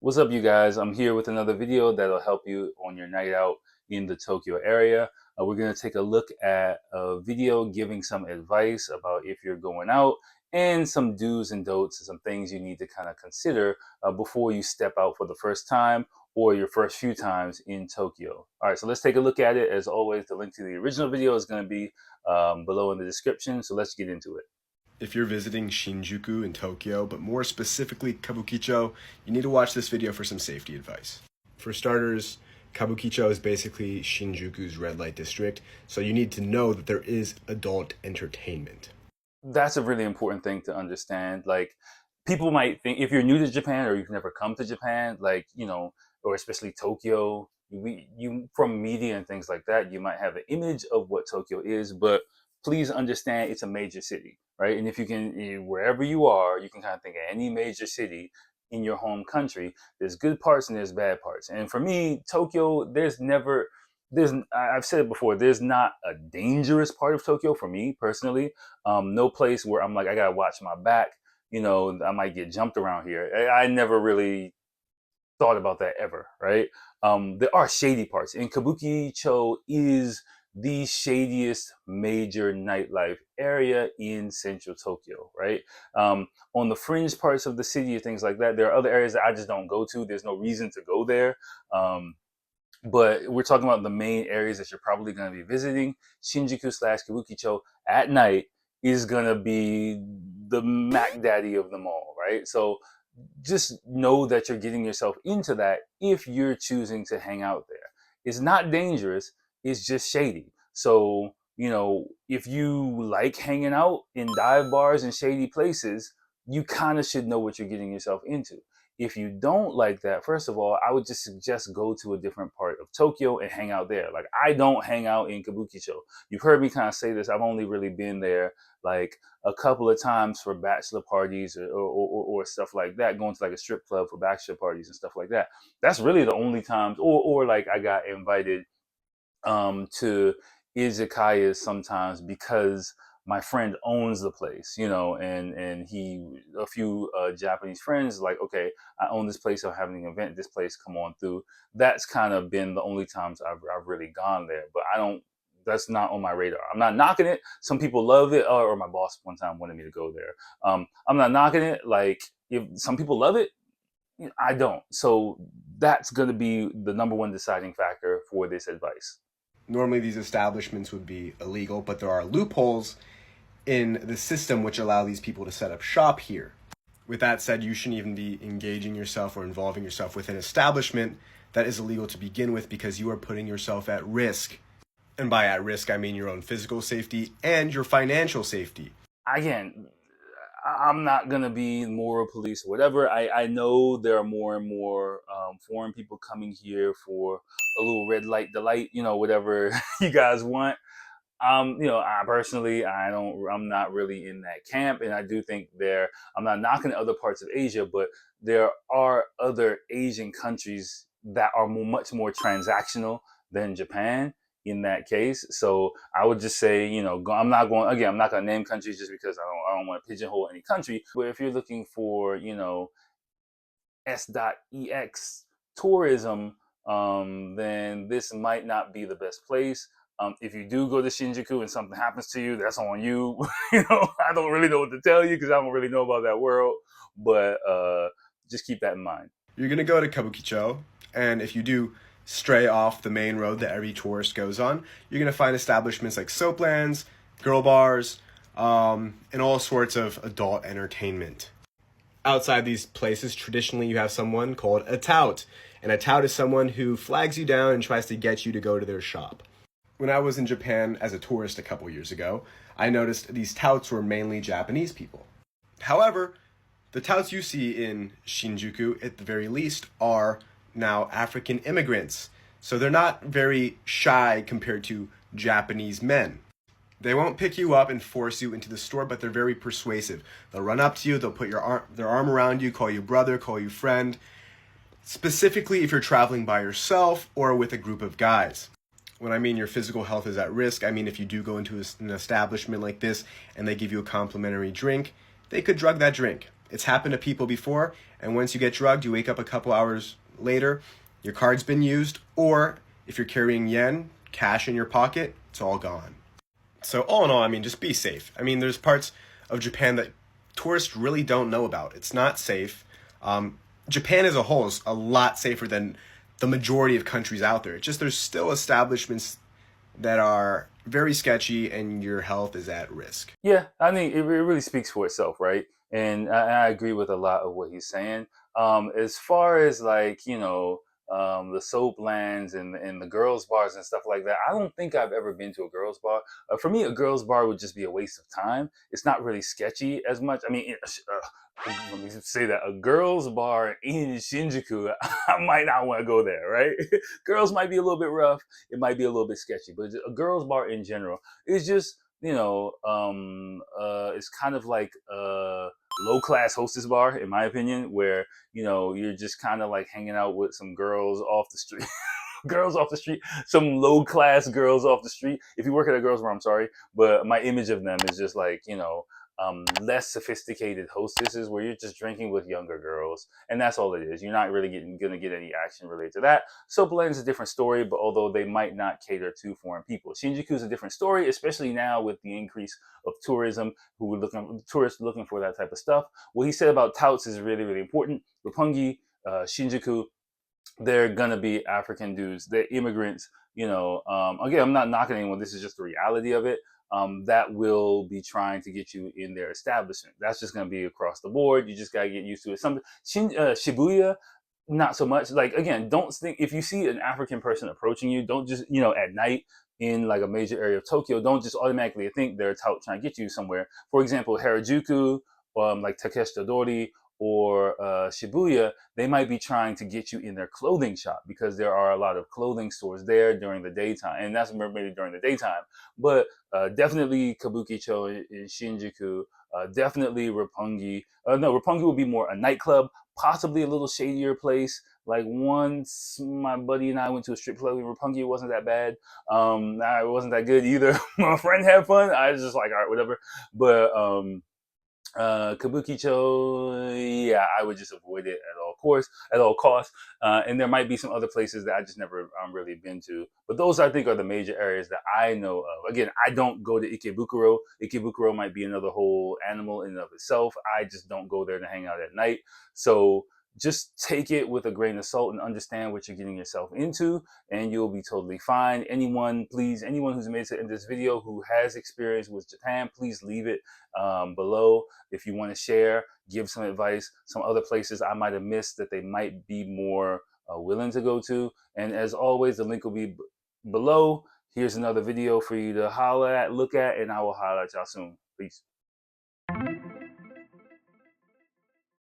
What's up, you guys? I'm here with another video that'll help you on your night out in the Tokyo area. We're going to take a look at a video giving some advice about if you're going out and some do's and don'ts and some things you need to kind of consider before you step out for the first time or your first few times in Tokyo. All right, so let's take a look at it. As always, the link to the original video is going to be below in the description, so let's get into it. If you're visiting Shinjuku in Tokyo, but more specifically Kabukicho, you need to watch this video for some safety advice. For starters, Kabukicho is basically Shinjuku's red light district, so you need to know that there is adult entertainment. That's a really important thing to understand. Like, people might think, if you're new to Japan or you've never come to Japan, like, or especially Tokyo, you from media and things like that, you might have an image of what Tokyo is, but please understand it's a major city, right? And if you can, wherever you are, you can kind of think of any major city in your home country. There's good parts and there's bad parts. And for me, Tokyo, I've said it before, there's not a dangerous part of Tokyo for me personally. No place where I'm like, I gotta watch my back. I might get jumped around here. I never really thought about that ever, right? There are shady parts, and Kabukicho is the shadiest major nightlife area in central Tokyo, right? On the fringe parts of the city, things like that, there are other areas that I just don't go to. There's no reason to go there. But we're talking about the main areas that you're probably going to be visiting. Shinjuku slash Kabukicho at night is going to be the Mac Daddy of them all, right? So just know that you're getting yourself into that if you're choosing to hang out there. It's not dangerous, it's just shady. So, if you like hanging out in dive bars and shady places, you kind of should know what you're getting yourself into. If you don't like that, first of all, I would just suggest go to a different part of Tokyo and hang out there. Like, I don't hang out in Kabukicho. You've heard me kind of say this. I've only really been there like a couple of times for bachelor parties or stuff like that, going to like a strip club for bachelor parties and stuff like that. That's really the only times, or like I got invited to izakayas sometimes because my friend owns the place, and a few Japanese friends like, okay, I own this place, I'm having an event, this place, come on through. That's kind of been the only times I've really gone there, but I don't. That's not on my radar. I'm not knocking it. Some people love it, or my boss one time wanted me to go there. I'm not knocking it. Like, if some people love it, I don't. So that's going to be the number one deciding factor for this advice. Normally, these establishments would be illegal, but there are loopholes in the system which allow these people to set up shop here. With that said, you shouldn't even be engaging yourself or involving yourself with an establishment that is illegal to begin with, because you are putting yourself at risk. And by at risk, I mean your own physical safety and your financial safety. Again, I'm not going to be moral police or whatever. I know there are more and more foreign people coming here for a little red light delight, whatever you guys want. I personally, I'm not really in that camp. And I do think I'm not knocking other parts of Asia, but there are other Asian countries that are much more transactional than Japan in that case. So I would just say, I'm not going to name countries just because I don't want to pigeonhole any country. But if you're looking for, S.ex tourism, then this might not be the best place. If you do go to Shinjuku and something happens to you, that's on you. I don't really know what to tell you because I don't really know about that world. But just keep that in mind. You're going to go to Kabukicho, and if you do stray off the main road that every tourist goes on, you're going to find establishments like soaplands, girl bars, and all sorts of adult entertainment. Outside these places, traditionally you have someone called a tout, and a tout is someone who flags you down and tries to get you to go to their shop. When I was in Japan as a tourist a couple years ago, I noticed these touts were mainly Japanese people. However, the touts you see in Shinjuku, at the very least, are now African immigrants. So they're not very shy compared to Japanese men. They won't pick you up and force you into the store, but they're very persuasive. They'll run up to you, they'll put their arm around you, call you brother, call you friend, specifically if you're traveling by yourself or with a group of guys. When I mean your physical health is at risk, I mean if you do go into an establishment like this and they give you a complimentary drink, they could drug that drink. It's happened to people before, and once you get drugged, you wake up a couple hours later, your card's been used, or if you're carrying yen, cash in your pocket, it's all gone. So all in all, I mean, just be safe. I mean, there's parts of Japan that tourists really don't know about. It's not safe. Japan as a whole is a lot safer than the majority of countries out there. It's just there's still establishments that are very sketchy and your health is at risk. Yeah, I mean, it really speaks for itself, right? And I agree with a lot of what he's saying. As far as like, the soap lands and the girls' bars and stuff like that, I don't think I've ever been to a girls' bar. For me, a girls' bar would just be a waste of time. It's not really sketchy as much. I mean, let me say that a girls' bar in Shinjuku, I might not want to go there, right? Girls might be a little bit rough. It might be a little bit sketchy, but a girls' bar in general is just it's kind of like a low class hostess bar, in my opinion, where you're just kind of like hanging out with some girls off the street. Girls off the street, some low class girls off the street. If you work at a girls bar, I'm sorry, but my image of them is just like less sophisticated hostesses where you're just drinking with younger girls, and that's all it is. You're not really gonna get any action related to that. Soapland is a different story, but although they might not cater to foreign people, Shinjuku is a different story, especially now with the increase of tourism, tourists looking for that type of stuff. What he said about touts is really, really important. Roppongi, Shinjuku, they're gonna be African dudes. They're immigrants. Again, I'm not knocking anyone. This is just the reality of it. That will be trying to get you in their establishment. That's just gonna be across the board. You just gotta get used to it. Shibuya, not so much. Like again, don't think if you see an African person approaching you, don't just at night in like a major area of Tokyo, don't just automatically think they're trying to get you somewhere. For example, Harajuku, like Takeshita Dori or Shibuya, they might be trying to get you in their clothing shop because there are a lot of clothing stores there during the daytime, and that's maybe during the daytime. But definitely Kabukicho in Shinjuku, definitely Roppongi. No, Roppongi would be more a nightclub, possibly a little shadier place. Like once my buddy and I went to a strip club in Roppongi, it wasn't that bad. It wasn't that good either. My friend had fun. I was just like, all right, whatever. But Kabukicho, yeah, I would just avoid it at all costs. And there might be some other places that I just never really been to, but those I think are the major areas that I know of. Again, I don't go to Ikebukuro. Ikebukuro might be another whole animal in and of itself. I just don't go there to hang out at night. So just take it with a grain of salt and understand what you're getting yourself into, and you'll be totally fine. Anyone who's made it in this video who has experience with Japan, please leave it below. If you want to share, give some advice, some other places I might have missed that they might be more willing to go to. And as always, the link will be below. Here's another video for you to holler at, look at, and I will holler at y'all soon. Peace.